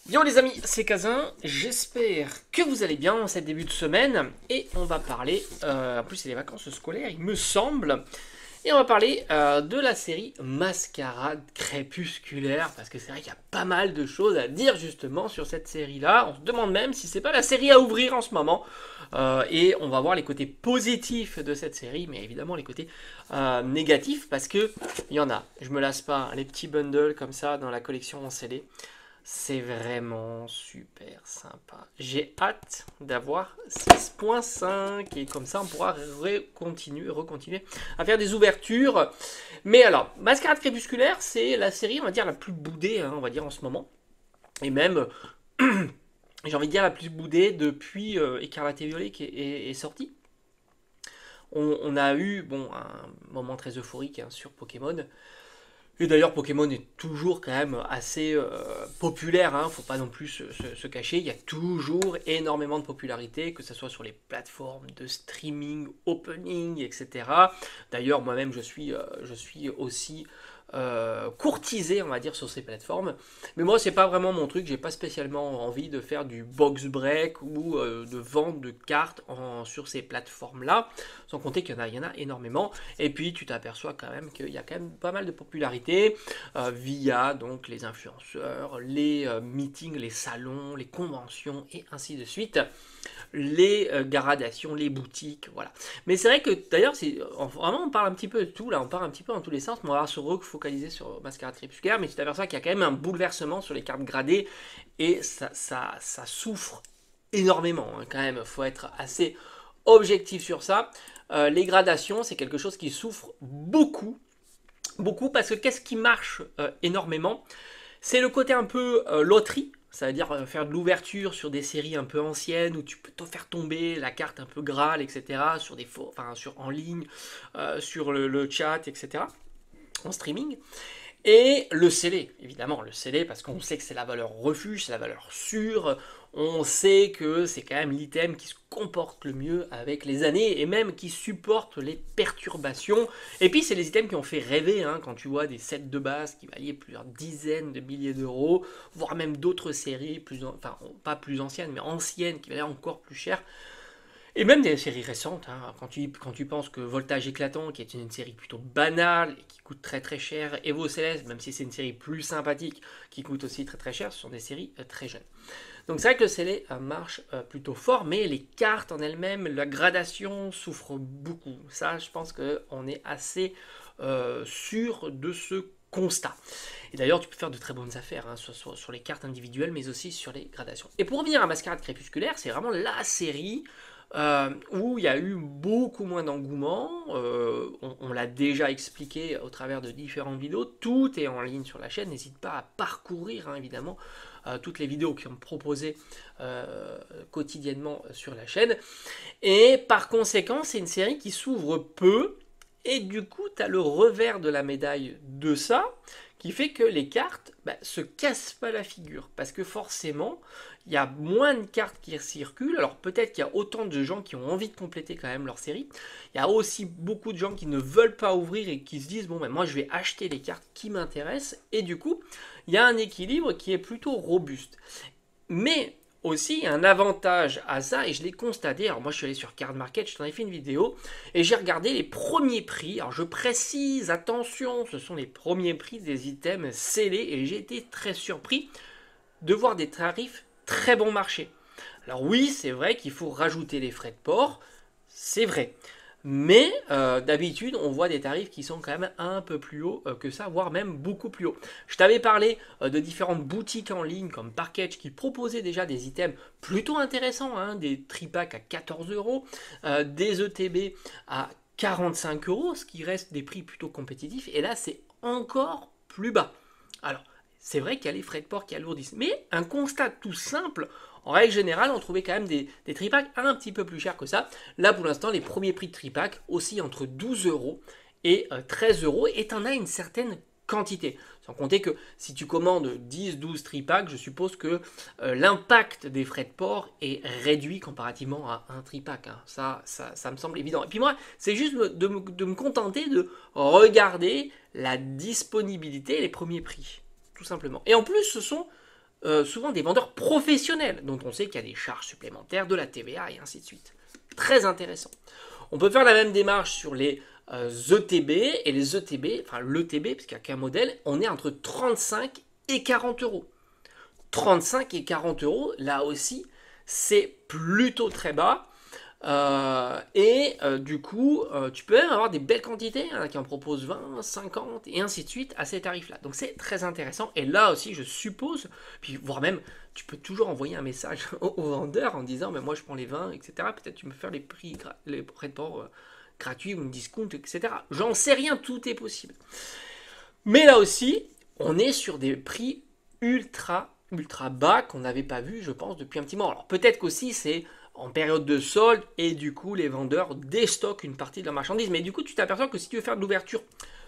Yo les amis, c'est Kazin, j'espère que vous allez bien en cette début de semaine et on va parler, en plus c'est les vacances scolaires il me semble, et on va parler de la série Mascarade Crépusculaire parce que c'est vrai qu'il y a pas mal de choses à dire justement sur cette série là, on se demande même si c'est pas la série à ouvrir en ce moment. Et on va voir les côtés positifs de cette série, mais évidemment les côtés négatifs parce que il y en a, je me lasse pas, les petits bundles comme ça dans la collection en CD. C'est vraiment super sympa. J'ai hâte d'avoir 6.5 et comme ça on pourra recontinuer à faire des ouvertures. Mais alors, Mascarade Crépusculaire, c'est la série, on va dire, la plus boudée, hein, on va dire, en ce moment. Et même, j'ai envie de dire, la plus boudée depuis Écarlate et Violet qui est sorti. On a eu bon, un moment très euphorique hein, sur Pokémon. Et d'ailleurs, Pokémon est toujours quand même assez populaire, hein, faut pas non plus se cacher. Il y a toujours énormément de popularité, que ce soit sur les plateformes de streaming, opening, etc. D'ailleurs, moi-même, je suis aussi courtisé, on va dire, sur ces plateformes. Mais moi, c'est pas vraiment mon truc. J'ai pas spécialement envie de faire du box break ou de vente de cartes sur ces plateformes-là. Sans compter qu'il y en a énormément. Et puis, tu t'aperçois quand même qu'il y a quand même pas mal de popularité via donc les influenceurs, les meetings, les salons, les conventions et ainsi de suite. Les gradations, les boutiques, voilà. Mais c'est vrai que d'ailleurs, vraiment on parle un petit peu de tout, là, on parle un petit peu dans tous les sens, mais on va se refocaliser sur Mascarade Crépusculaire, mais tu t'aperçois qu'il y a quand même un bouleversement sur les cartes gradées, et ça souffre énormément, hein, quand même, faut être assez objectif sur ça. Les gradations, c'est quelque chose qui souffre beaucoup, beaucoup, parce que qu'est-ce qui marche énormément? C'est le côté un peu loterie, ça veut dire faire de l'ouverture sur des séries un peu anciennes où tu peux te faire tomber la carte un peu Graal, etc. sur des en ligne, sur le chat, etc. en streaming. Et le scellé, évidemment, le scellé, parce qu'on sait que c'est la valeur refuge, c'est la valeur sûre, on sait que c'est quand même l'item qui se comporte le mieux avec les années, et même qui supporte les perturbations. Et puis c'est les items qui ont fait rêver, hein, quand tu vois des sets de base qui valaient plusieurs dizaines de milliers d'euros, voire même d'autres séries, enfin pas plus anciennes, mais anciennes, qui valaient encore plus cher. Et même des séries récentes, hein, quand tu penses que Voltage éclatant, qui est une série plutôt banale et qui coûte très très cher, Evo Céleste, même si c'est une série plus sympathique, qui coûte aussi très très cher, ce sont des séries très jeunes. Donc c'est vrai que le scellé marche plutôt fort, mais les cartes en elles-mêmes, la gradation souffre beaucoup. Ça, je pense qu'on est assez sûr de ce constat. Et d'ailleurs, tu peux faire de très bonnes affaires hein, sur les cartes individuelles, mais aussi sur les gradations. Et pour revenir à Mascarade Crépusculaire, c'est vraiment la série où il y a eu beaucoup moins d'engouement. On l'a déjà expliqué au travers de différentes vidéos. Tout est en ligne sur la chaîne. N'hésite pas à parcourir, hein, évidemment, toutes les vidéos qui sont proposées quotidiennement sur la chaîne. Et par conséquent, c'est une série qui s'ouvre peu. Et du coup, tu as le revers de la médaille de ça, qui fait que les cartes se cassent pas la figure. Parce que forcément, il y a moins de cartes qui circulent. Alors peut-être qu'il y a autant de gens qui ont envie de compléter quand même leur série. Il y a aussi beaucoup de gens qui ne veulent pas ouvrir et qui se disent, bon, ben, moi je vais acheter les cartes qui m'intéressent. Et du coup, il y a un équilibre qui est plutôt robuste. Mais aussi un avantage à ça, et je l'ai constaté, alors moi je suis allé sur Card Market, je t'en ai fait une vidéo, et j'ai regardé les premiers prix, alors je précise, attention, ce sont les premiers prix des items scellés, et j'ai été très surpris de voir des tarifs très bon marché. Alors oui, c'est vrai qu'il faut rajouter les frais de port, c'est vrai. Mais d'habitude, on voit des tarifs qui sont quand même un peu plus hauts que ça, voire même beaucoup plus hauts. Je t'avais parlé de différentes boutiques en ligne comme Parketch qui proposaient déjà des items plutôt intéressants, hein, des tripacks à 14 euros, des ETB à 45 euros, ce qui reste des prix plutôt compétitifs. Et là, c'est encore plus bas. Alors, c'est vrai qu'il y a les frais de port qui alourdissent. Mais un constat tout simple, en règle générale, on trouvait quand même des tripacks un petit peu plus chers que ça. Là, pour l'instant, les premiers prix de tripack aussi entre 12 euros et 13 euros. Et tu en as une certaine quantité. Sans compter que si tu commandes 10-12 tripacks, je suppose que l'impact des frais de port est réduit comparativement à un tripack. Hein. Ça me semble évident. Et puis moi, c'est juste de me contenter de regarder la disponibilité et les premiers prix. Tout simplement. Et en plus, ce sont souvent des vendeurs professionnels, dont on sait qu'il y a des charges supplémentaires, de la TVA et ainsi de suite. Très intéressant. On peut faire la même démarche sur les ETB, et les ETB, enfin l'ETB, parce qu'il n'y a qu'un modèle, on est entre 35 et 40 euros. 35 et 40 euros, là aussi, c'est plutôt très bas. Du coup, tu peux même avoir des belles quantités, hein, qui en proposent 20, 50 et ainsi de suite à ces tarifs-là. Donc c'est très intéressant. Et là aussi, je suppose, puis voire même, tu peux toujours envoyer un message au vendeur en disant, mais moi je prends les 20, etc. Peut-être tu peux faire les prix, les frais de port gratuits ou une discount, etc. J'en sais rien, tout est possible. Mais là aussi, on est sur des prix ultra bas qu'on n'avait pas vu, je pense, depuis un petit moment. Alors peut-être qu'aussi c'est en période de solde et du coup les vendeurs déstockent une partie de la marchandise. Mais du coup tu t'aperçois que si tu veux faire de l'ouverture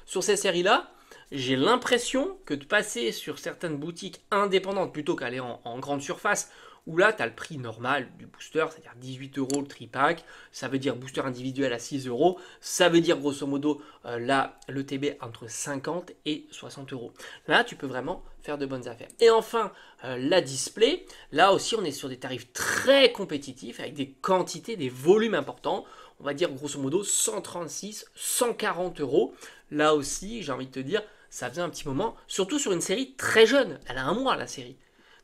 sur ces séries-là, j'ai l'impression que de passer sur certaines boutiques indépendantes plutôt qu'aller en grande surface, où là tu as le prix normal du booster, c'est-à-dire 18 euros le tripack, ça veut dire booster individuel à 6 euros, ça veut dire grosso modo là le TB entre 50 et 60 euros. Là tu peux vraiment faire de bonnes affaires. Et enfin la display, là aussi on est sur des tarifs très compétitifs avec des quantités, des volumes importants. On va dire grosso modo 136, 140 euros. Là aussi, j'ai envie de te dire, ça faisait un petit moment, surtout sur une série très jeune. Elle a un mois la série.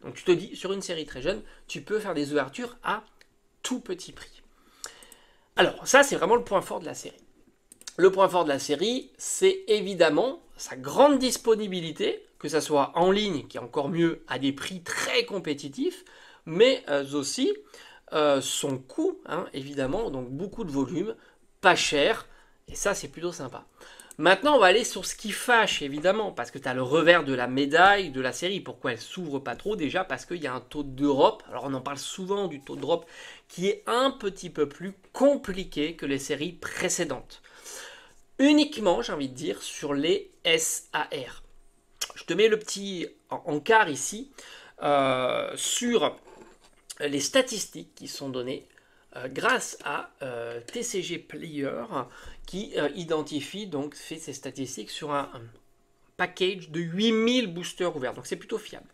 Donc tu te dis, sur une série très jeune, tu peux faire des ouvertures à tout petit prix. Alors ça, c'est vraiment le point fort de la série. Le point fort de la série, c'est évidemment sa grande disponibilité, que ça soit en ligne, qui est encore mieux, à des prix très compétitifs, mais aussi son coût, hein, évidemment, donc beaucoup de volume, pas cher, et ça c'est plutôt sympa. Maintenant on va aller sur ce qui fâche évidemment, parce que tu as le revers de la médaille de la série. Pourquoi elle s'ouvre pas trop? Déjà parce qu'il y a un taux de drop, alors on en parle souvent du taux de drop, qui est un petit peu plus compliqué que les séries précédentes. Uniquement, j'ai envie de dire, sur les SAR. Je te mets le petit encart ici, sur les statistiques qui sont données grâce à TCG Player qui identifie, donc fait ces statistiques sur un package de 8000 boosters ouverts. Donc c'est plutôt fiable.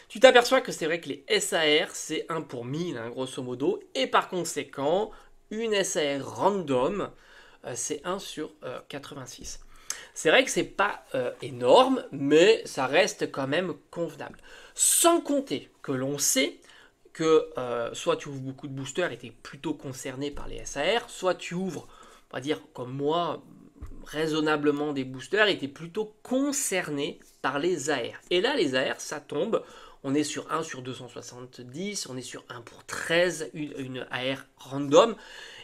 Tu t'aperçois que c'est vrai que les SAR c'est 1 pour 1000 hein, grosso modo, et par conséquent une SAR random c'est 1 sur 86. C'est vrai que c'est pas énorme, mais ça reste quand même convenable. Sans compter que l'on sait que soit tu ouvres beaucoup de boosters et tu es plutôt concerné par les SAR, soit tu ouvres, on va dire comme moi, raisonnablement des boosters et tu es plutôt concerné par les AR. Et là, les AR, ça tombe. On est sur 1 sur 270, on est sur 1 pour 13, une AR random.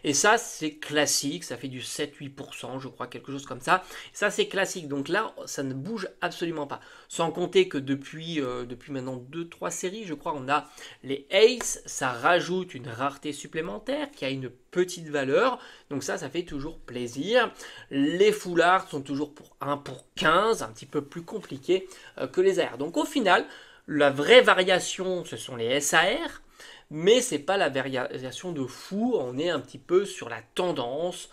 Et ça, c'est classique, ça fait du 7-8%, je crois, quelque chose comme ça. Ça, c'est classique, donc là, ça ne bouge absolument pas. Sans compter que depuis maintenant 2-3 séries, je crois, on a les Ace, ça rajoute une rareté supplémentaire qui a une petite valeur. Donc ça fait toujours plaisir. Les foulards sont toujours pour 1 pour 15, un petit peu plus compliqué que les AR. Donc au final, la vraie variation, ce sont les SAR, mais c'est pas la variation de fou, on est un petit peu sur la tendance,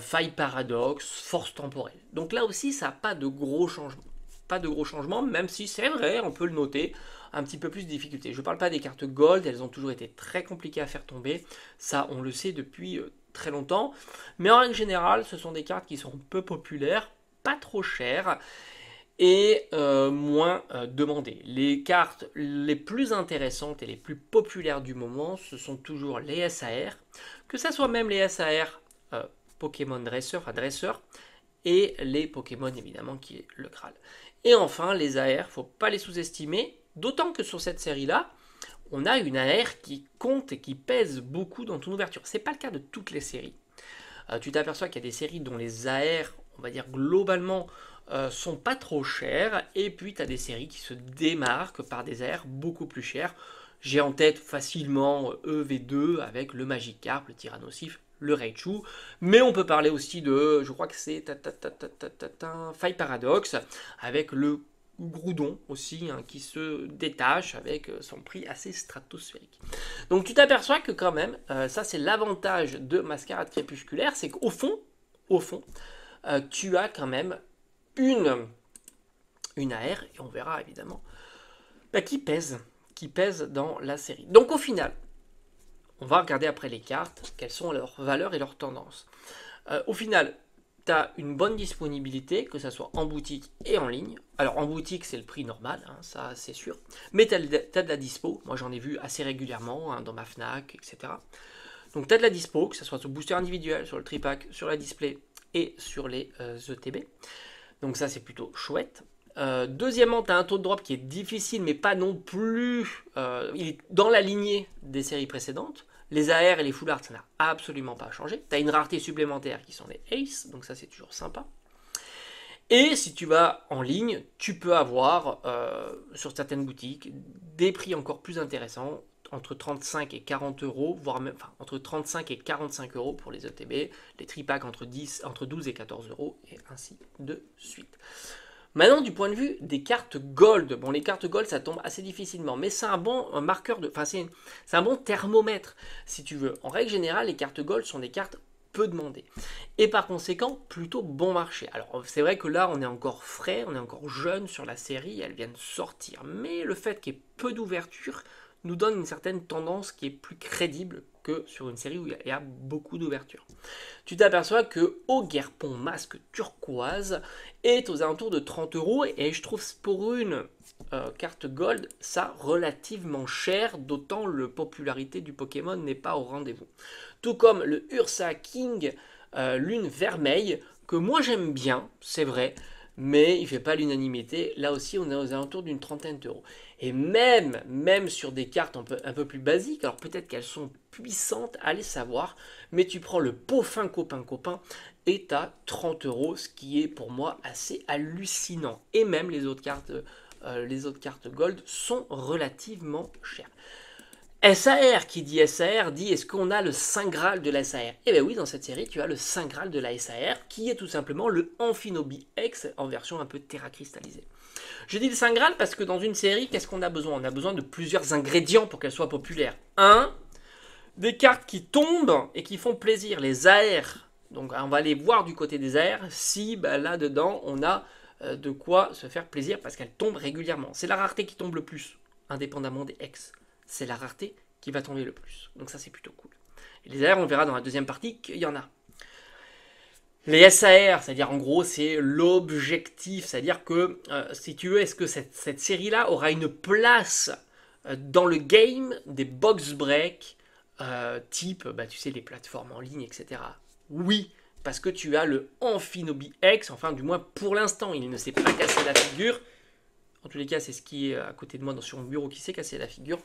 faille paradoxe, force temporelle. Donc là aussi, ça n'a pas de gros changements. Pas de gros changements, même si c'est vrai, on peut le noter, un petit peu plus de difficultés. Je ne parle pas des cartes gold, elles ont toujours été très compliquées à faire tomber, ça on le sait depuis très longtemps, mais en règle générale, ce sont des cartes qui sont peu populaires, pas trop chères, et moins demandées. Les cartes les plus intéressantes et les plus populaires du moment, ce sont toujours les SAR, que ce soit même les SAR Pokémon Dresseur, enfin Dresseur, et les Pokémon évidemment qui est le Graal. Et enfin les AR, faut pas les sous-estimer, d'autant que sur cette série-là, on a une AR qui compte et qui pèse beaucoup dans ton ouverture. C'est pas le cas de toutes les séries. Tu t'aperçois qu'il y a des séries dont les AR, on va dire globalement, sont pas trop chères, et puis tu as des séries qui se démarquent par des AR beaucoup plus chères. J'ai en tête facilement EV2 avec le Magikarp, le Tyrannosif, le Raichu, mais on peut parler aussi de, je crois que c'est Faille Paradoxe, avec le Groudon aussi, hein, qui se détache avec son prix assez stratosphérique. Donc tu t'aperçois que quand même, ça c'est l'avantage de Mascarade Crépusculaire, c'est qu'au fond, tu as quand même une AR, et on verra évidemment, qui pèse qui pèsent dans la série. Donc au final, on va regarder après les cartes, quelles sont leurs valeurs et leurs tendances. Au final, tu as une bonne disponibilité, que ce soit en boutique et en ligne. Alors en boutique, c'est le prix normal, hein, ça c'est sûr. Mais tu as de la dispo, moi j'en ai vu assez régulièrement, hein, dans ma Fnac, etc. Donc tu as de la dispo, que ce soit sur le booster individuel, sur le tripack, sur la display et sur les ETB. Donc ça c'est plutôt chouette. Deuxièmement, tu as un taux de drop qui est difficile, mais pas non plus... il est dans la lignée des séries précédentes. Les AR et les full art, ça n'a absolument pas changé. Tu as une rareté supplémentaire qui sont les Ace, donc ça c'est toujours sympa. Et si tu vas en ligne, tu peux avoir, sur certaines boutiques, des prix encore plus intéressants, entre 35 et 40 euros, voire même entre 35 et 45 euros pour les ETB, les tripacks entre 12 et 14 euros, et ainsi de suite. Maintenant, du point de vue des cartes gold, bon, les cartes gold, ça tombe assez difficilement, mais c'est un bon marqueur c'est un bon thermomètre, si tu veux. En règle générale, les cartes gold sont des cartes peu demandées, et par conséquent, plutôt bon marché. Alors, c'est vrai que là, on est encore frais, on est encore jeune sur la série, elle vient de sortir, mais le fait qu'il y ait peu d'ouverture nous donne une certaine tendance qui est plus crédible que sur une série où il y a beaucoup d'ouverture. Tu t'aperçois que Ogerpon masque turquoise est aux alentours de 30 euros et je trouve pour une carte gold ça relativement cher, d'autant la popularité du Pokémon n'est pas au rendez-vous. Tout comme le Ursa King Lune Vermeille, que moi j'aime bien, c'est vrai, mais il ne fait pas l'unanimité. Là aussi, on est aux alentours d'une trentaine d'euros. Et même sur des cartes un peu plus basiques, alors peut-être qu'elles sont puissantes, allez savoir, mais tu prends le Peaufin copain et tu as 30 euros, ce qui est pour moi assez hallucinant. Et même les autres cartes gold sont relativement chères. SAR, qui dit SAR, dit est-ce qu'on a le Saint Graal de la SAR? Eh bien oui, dans cette série, tu as le Saint Graal de la SAR, qui est tout simplement le Amphinobi X en version un peu terra cristallisée. Je dis le Saint Graal parce que dans une série, qu'est-ce qu'on a besoin? On a besoin de plusieurs ingrédients pour qu'elle soit populaire. Des cartes qui tombent et qui font plaisir, les AR. Donc on va aller voir du côté des AR si là-dedans, on a de quoi se faire plaisir parce qu'elles tombent régulièrement. C'est la rareté qui tombe le plus, indépendamment des X. C'est la rareté qui va tomber le plus. Donc ça, c'est plutôt cool. Et les AR, on verra dans la deuxième partie qu'il y en a. Les SAR, c'est-à-dire en gros, c'est l'objectif. C'est-à-dire que, si tu veux, est-ce que cette série-là aura une place dans le game des box break type, tu sais, les plateformes en ligne, etc. Oui, parce que tu as le Amphinobi X, enfin du moins pour l'instant, il ne s'est pas cassé la figure. En tous les cas, c'est ce qui est à côté de moi sur mon bureau qui s'est cassé la figure.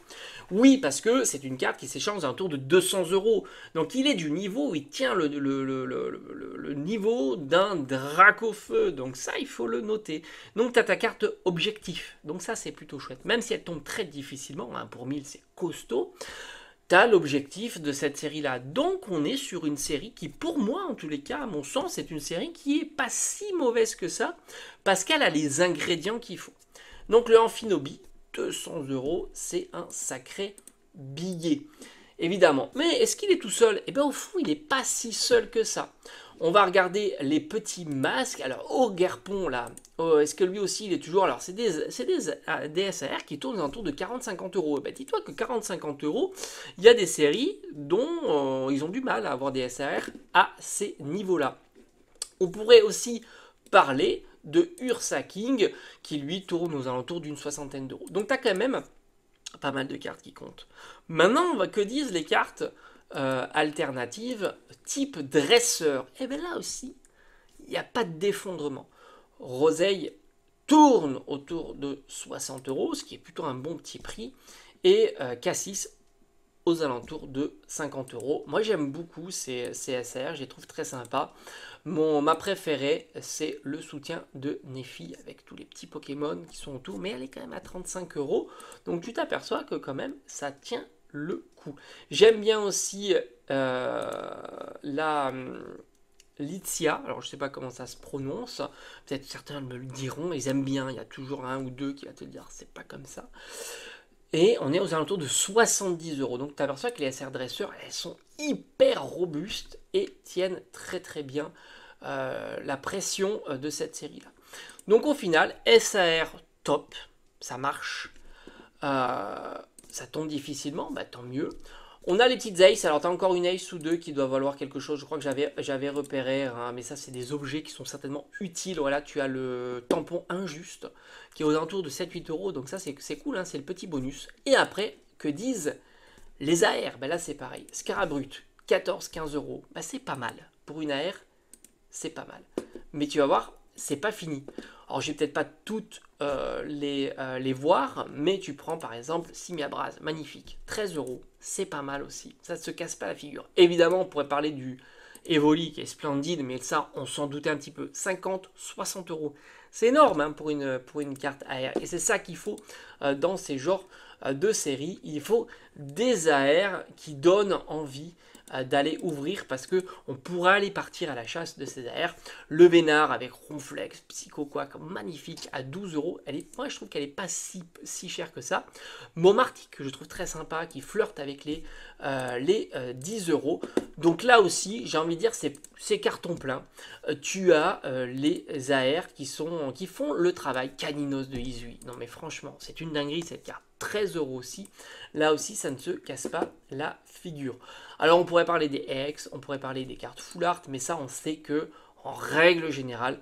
Oui, parce que c'est une carte qui s'échange à un tour de 200 euros. Donc il est du niveau, il tient le niveau d'un Dracofeu. Donc ça, il faut le noter. Donc tu as ta carte objectif. Donc ça, c'est plutôt chouette. Même si elle tombe très difficilement, hein, pour 1000, c'est costaud. Tu as l'objectif de cette série-là. Donc on est sur une série qui, pour moi, en tous les cas, à mon sens, c'est une série qui est pas si mauvaise que ça, parce qu'elle a les ingrédients qu'il faut. Donc le Amphinobi, 200 euros, c'est un sacré billet, évidemment. Mais est-ce qu'il est tout seul? Eh bien au fond, il n'est pas si seul que ça. On va regarder les petits masques. Alors Ogerpon, là, est-ce que lui aussi, il est toujours... Alors c'est des SAR qui tournent autour de 40-50 euros. Eh ben, dis-toi que 40-50 euros, il y a des séries dont ils ont du mal à avoir des SAR à ces niveaux-là. On pourrait aussi parler de Ursa King qui lui tourne aux alentours d'une soixantaine d'euros. Donc tu as quand même pas mal de cartes qui comptent. Maintenant, que disent les cartes alternatives type dresseur? Et bien là aussi, il n'y a pas d'effondrement. Roseille tourne autour de 60 euros, ce qui est plutôt un bon petit prix, et Cassis aux alentours de 50 euros. Moi j'aime beaucoup ces SR, je les trouve très sympas. Ma préférée, c'est le soutien de Néphi avec tous les petits Pokémon qui sont autour, mais elle est quand même à 35 euros. Donc tu t'aperçois que quand même ça tient le coup. J'aime bien aussi la Litzia, alors je sais pas comment ça se prononce, peut-être certains me le diront, ils aiment bien, il y a toujours un ou deux qui va te dire c'est pas comme ça. Et on est aux alentours de 70 euros. Donc tu aperçois que les SR dresseurs, elles sont hyper robustes et tiennent très très bien la pression de cette série-là. Donc au final, SAR top, ça marche. ça tombe difficilement, bah, tant mieux. On a les petites aces, alors tu as encore une ace ou deux qui doit valoir quelque chose, je crois que j'avais repéré, hein, mais ça c'est des objets qui sont certainement utiles. Voilà, tu as le tampon injuste qui est aux alentours de 7-8 euros, donc ça c'est cool, hein, c'est le petit bonus. Et après, que disent les AR? Ben là c'est pareil, Scarabrut, 14-15 euros, bah, c'est pas mal. Pour une AR, c'est pas mal. Mais tu vas voir, c'est pas fini. Alors, je vais peut-être pas toutes les voir, mais tu prends par exemple Simiabras, magnifique, 13 euros, c'est pas mal aussi. Ça ne se casse pas la figure. Évidemment, on pourrait parler du Evoli qui est splendide, mais ça, on s'en doutait un petit peu. 50-60 euros. C'est énorme hein, pour une carte AR. Et c'est ça qu'il faut dans ces genres de séries. Il faut des AR qui donnent envie d'aller ouvrir parce que on pourra aller partir à la chasse de ces AR. Le Vénard avec Ronflex, Psycho Quack, magnifique à 12 euros. Moi je trouve qu'elle n'est pas si chère que ça. Montmartic que je trouve très sympa, qui flirte avec les 10 euros. Donc là aussi, j'ai envie de dire, c'est carton plein. Tu as les AR qui font le travail. Caninos de Izui. Non mais franchement, c'est une dinguerie cette carte. 13 euros aussi. Là aussi, ça ne se casse pas la figure. Alors, on pourrait parler des X, on pourrait parler des cartes full art, mais ça, on sait que, en règle générale,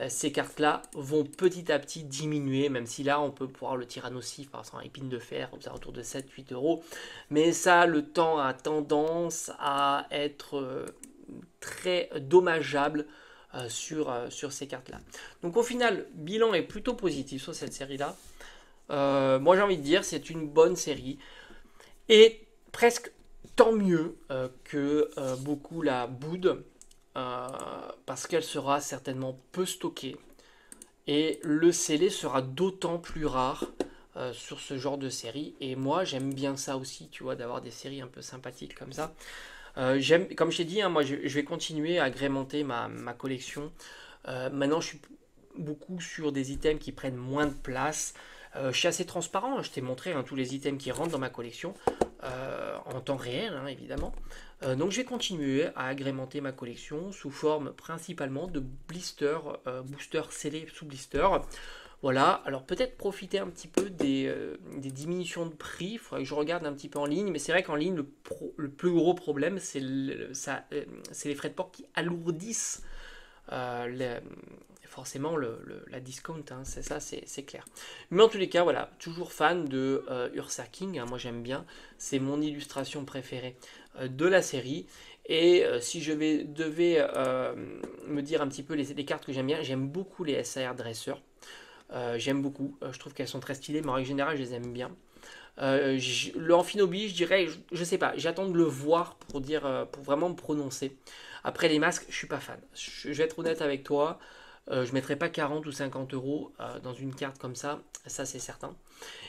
ces cartes-là vont petit à petit diminuer, même si là, on peut pouvoir le Tyrannosif, par exemple, épine de fer, aux alentours de 7-8 euros. Mais ça, le temps a tendance à être très dommageable sur ces cartes-là. Donc, au final, bilan est plutôt positif sur cette série-là. Moi j'ai envie de dire c'est une bonne série et presque tant mieux que beaucoup la boudent parce qu'elle sera certainement peu stockée et le scellé sera d'autant plus rare sur ce genre de série. Et moi j'aime bien ça aussi, tu vois, d'avoir des séries un peu sympathiques comme ça. Comme je t'ai dit, hein, moi je vais continuer à agrémenter ma collection. Maintenant je suis beaucoup sur des items qui prennent moins de place. Je suis assez transparent, hein, je t'ai montré hein, tous les items qui rentrent dans ma collection en temps réel, hein, évidemment. Donc je vais continuer à agrémenter ma collection sous forme principalement de blisters, boosters scellés sous blister. Voilà, alors peut-être profiter un petit peu des diminutions de prix, il faudrait que je regarde un petit peu en ligne, mais c'est vrai qu'en ligne, le plus gros problème, c'est les frais de port qui alourdissent forcément la discount, hein, c'est ça, c'est clair. Mais en tous les cas, voilà, toujours fan de Ursa King, hein, moi j'aime bien, c'est mon illustration préférée de la série. Et si je devais me dire un petit peu les cartes que j'aime bien, j'aime beaucoup les SAR Dresseur. J'aime beaucoup, je trouve qu'elles sont très stylées, mais en règle générale, je les aime bien. Le Amphinobi, je dirais, je sais pas, j'attends de le voir pour vraiment me prononcer. Après les masques, je suis pas fan. Je vais être honnête avec toi. Je mettrai pas 40 ou 50 euros dans une carte comme ça c'est certain.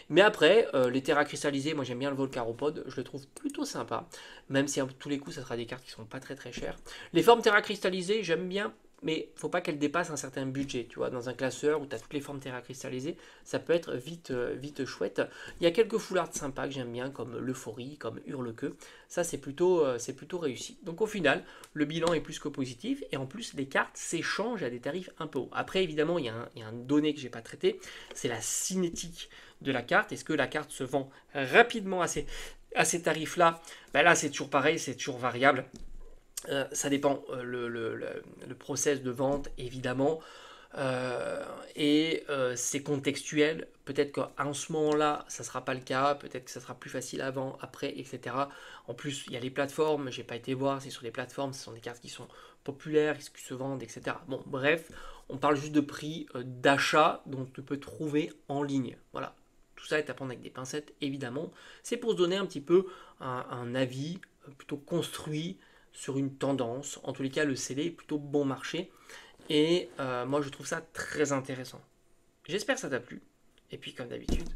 Mais après, les terras cristallisées, moi j'aime bien le Volcaropod, je le trouve plutôt sympa, même si à tous les coups ça sera des cartes qui sont pas très chères. Les formes terras cristallisées, j'aime bien, mais faut pas qu'elles dépassent un certain budget, tu vois, dans un classeur où tu as toutes les formes terra cristallisées, ça peut être vite chouette. Il y a quelques foulards sympas que j'aime bien, comme l'Euphorie, comme Hurle-Queue, ça c'est plutôt réussi. Donc au final, le bilan est plus que positif, et en plus les cartes s'échangent à des tarifs un peu hauts. Après évidemment, il y a un donné que j'ai pas traité, c'est la cinétique de la carte. Est-ce que la carte se vend rapidement à ces tarifs-là? Ben là c'est toujours pareil, c'est toujours variable. Ça dépend le process de vente évidemment c'est contextuel. Peut-être qu'à ce moment-là ça ne sera pas le cas, peut-être que ça sera plus facile avant, après, etc. En plus il y a les plateformes, j'ai pas été voir, c'est sur les plateformes, ce sont des cartes qui sont populaires, qui se vendent, etc. Bon bref, on parle juste de prix d'achat dont tu peux trouver en ligne. Voilà, tout ça est à prendre avec des pincettes évidemment. C'est pour se donner un petit peu un avis plutôt construit sur une tendance. En tous les cas, le scellé est plutôt bon marché. Et moi, je trouve ça très intéressant. J'espère que ça t'a plu. Et puis, comme d'habitude,